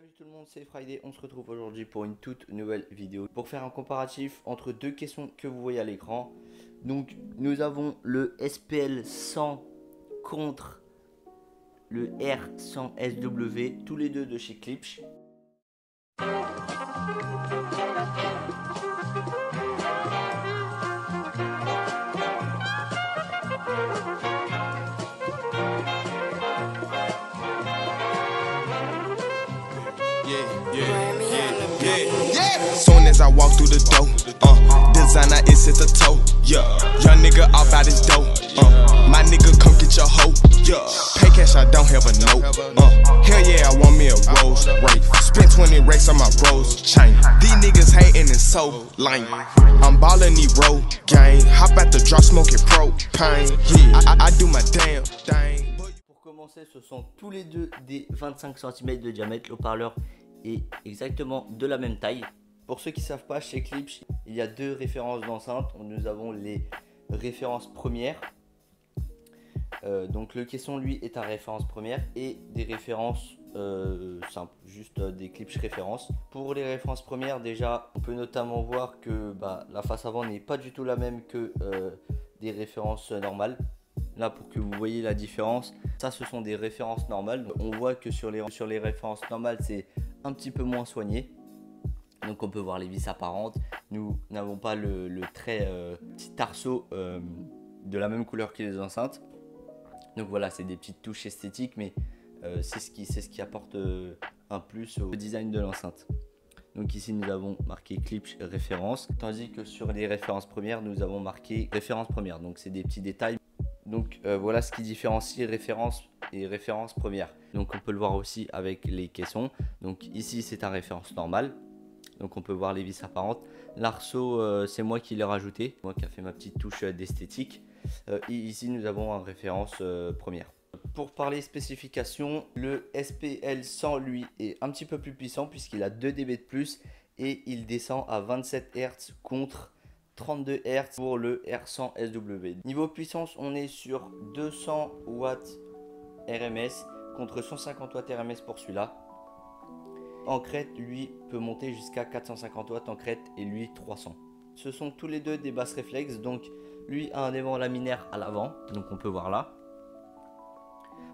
Salut tout le monde, c'est Friday. On se retrouve aujourd'hui pour une toute nouvelle vidéo pour faire un comparatif entre deux questions que vous voyez à l'écran. Donc nous avons le SPL 100 contre le R100 SW, tous les deux de chez Klipsch. Soon as I walk through the door, designer is at the toe. Yeah, young nigga off out his dough. My nigga come get your hoe. Yeah, pay cash I don't have a note. Hell yeah, I want me a Rolls Royce. Spent 20 racks on my Rolls chain. These niggas hating is so lame. I'm ballin' these road gang. Hop out the drop smoking propane. Yeah, I do my damn thing. Pour commencer, ce sont tous les deux des 25 cm de diamètre. Le haut-parleur est exactement de la même taille. Pour ceux qui ne savent pas, chez Klipsch, il y a deux références d'enceinte. Nous avons les références premières. Donc le caisson, lui, est à référence première et des références simples, juste des Klipsch références. Pour les références premières, déjà, on peut notamment voir que la face avant n'est pas du tout la même que des références normales. Là, pour que vous voyez la différence, ça, ce sont des références normales. On voit que sur les références normales, c'est un petit peu moins soigné. Donc on peut voir les vis apparentes. Nous n'avons pas le très petit arceau de la même couleur que les enceintes. Donc voilà, c'est des petites touches esthétiques, mais c'est ce qui apporte un plus au design de l'enceinte. Donc ici nous avons marqué Klipsch référence, tandis que sur les références premières, nous avons marqué référence première. Donc c'est des petits détails. Donc voilà ce qui différencie référence et référence première. Donc on peut le voir aussi avec les caissons. Donc ici c'est un référence normale. Donc on peut voir les vis apparentes. L'arceau, c'est moi qui l'ai rajouté, moi qui a fait ma petite touche d'esthétique. Et ici nous avons en référence première. Pour parler spécifications, le SPL 100 lui est un petit peu plus puissant puisqu'il a 2 dB de plus et il descend à 27 Hz contre 32 Hz pour le R100 SW. Niveau puissance, on est sur 200 watts RMS contre 150 watts RMS pour celui-là. En crête, lui peut monter jusqu'à 450 watts en crête et lui 300. Ce sont tous les deux des basses réflexes, donc lui a un aimant laminaire à l'avant, donc on peut voir là.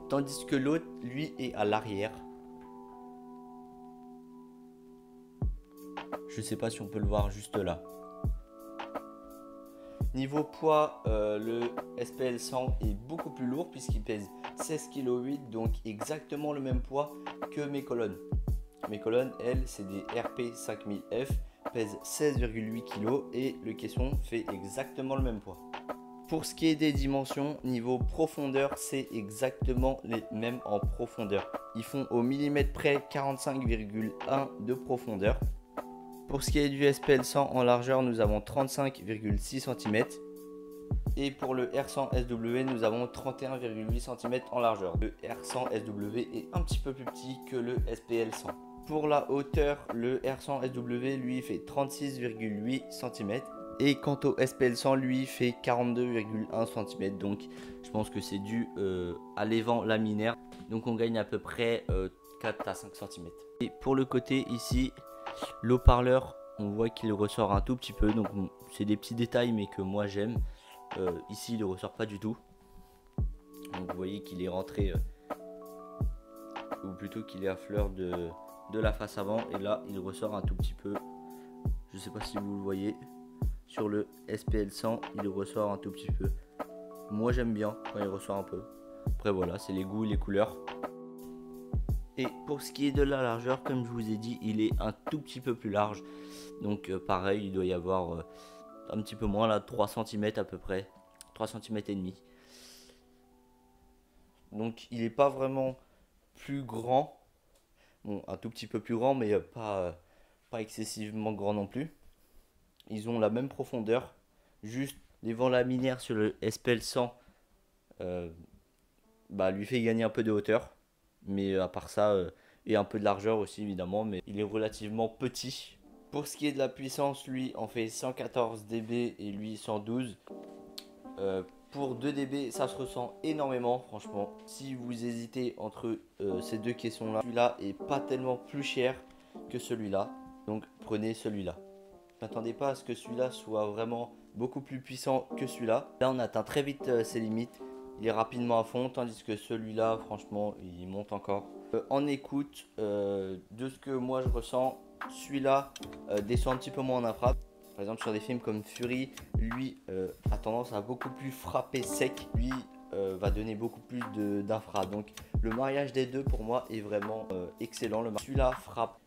Tandis que l'autre, lui, est à l'arrière. Je sais pas si on peut le voir juste là. Niveau poids, le SPL 100 est beaucoup plus lourd puisqu'il pèse 16,8 kg, donc exactement le même poids que mes colonnes. Mes colonnes, elles, c'est des RP 5000F, pèsent 16,8 kg et le caisson fait exactement le même poids. Pour ce qui est des dimensions, niveau profondeur, c'est exactement les mêmes en profondeur. Ils font au millimètre près 45,1 de profondeur. Pour ce qui est du SPL 100 en largeur, nous avons 35,6 cm. Et pour le R100 SW, nous avons 31,8 cm en largeur. Le R100 SW est un petit peu plus petit que le SPL 100. Pour la hauteur, le R100 SW lui fait 36,8 cm. Et quant au SPL 100, lui fait 42,1 cm. Donc je pense que c'est dû à l'évent laminaire. Donc on gagne à peu près 4 à 5 cm. Et pour le côté ici, l'haut-parleur, on voit qu'il ressort un tout petit peu. Donc c'est des petits détails mais que moi j'aime. Ici il ne ressort pas du tout. Donc vous voyez qu'il est rentré, ou plutôt qu'il est à fleur de la face avant. Et là il ressort un tout petit peu. Je ne sais pas si vous le voyez. Sur le SPL 100 il ressort un tout petit peu. Moi j'aime bien quand il ressort un peu. Après voilà, c'est les goûts, les couleurs. Et pour ce qui est de la largeur, comme je vous ai dit, il est un tout petit peu plus large. Donc pareil, il doit y avoir un petit peu moins là, 3 cm à peu près, 3 cm et demi. Donc il n'est pas vraiment plus grand. Bon, un tout petit peu plus grand, mais pas excessivement grand non plus. Ils ont la même profondeur, juste l'évent laminaire sur le SPL 100 lui fait gagner un peu de hauteur. Mais à part ça, et un peu de largeur aussi évidemment, mais il est relativement petit. Pour ce qui est de la puissance, lui en fait 114 dB et lui 112. Pour 2 dB, ça se ressent énormément, franchement. Si vous hésitez entre ces deux caissons-là, celui-là est pas tellement plus cher que celui-là. Donc prenez celui-là. N'attendez pas à ce que celui-là soit vraiment beaucoup plus puissant que celui-là. Là, on atteint très vite ses limites. Il est rapidement à fond, tandis que celui-là, franchement, il monte encore. En écoute, de ce que moi je ressens, celui-là descend un petit peu moins en infra. Par exemple, sur des films comme Fury, lui a tendance à beaucoup plus frapper sec. Lui va donner beaucoup plus d'infra. Donc le mariage des deux pour moi est vraiment excellent. Celui-là frappe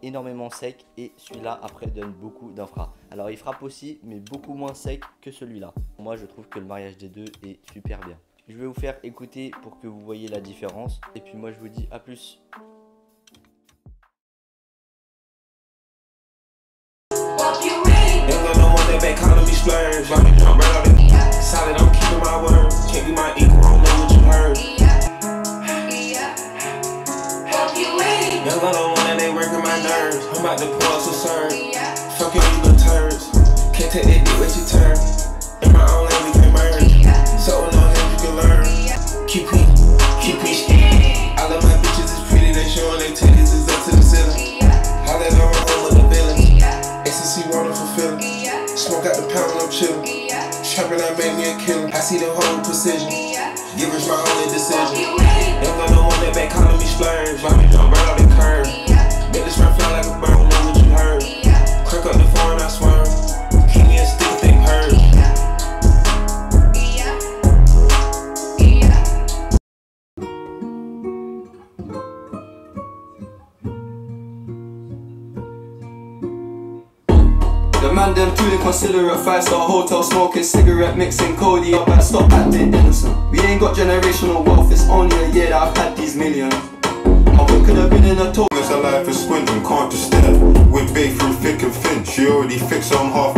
énormément sec et celui-là après donne beaucoup d'infra. Alors il frappe aussi mais beaucoup moins sec que celui-là. Moi je trouve que le mariage des deux est super bien. Je vais vous faire écouter pour que vous voyez la différence. Et puis moi je vous dis à plus. I'm about to pour some serve. Fuck you little turds. Can't take that dick, wait your turn. In my own lane we can merge. So no hands you can learn. Keep it. All of my bitches is pretty, they showing their titties is up to the ceiling. How they gonna home with the villain? Ecstasy water fulfilling. Smoke out the pound, I'm chillin'. Trappin', I make me a killer. I see the whole precision. Give us my only decision. Ain't got no one that back calling me splurge. Let me jump right off the curb. Make this run fly like a bird, know what you heard. Crack up the phone, I swear. Keep me a stick, they heard. The man them truly consider a 5-star hotel, smoking cigarette, mixing Cody. But stop acting innocent. We ain't got generational wealth, it's only a year that I've had these millions. Could have been in a talk. Her life is squinting, can't just stare. With bae through thick and thin. She already fixed her, I'm half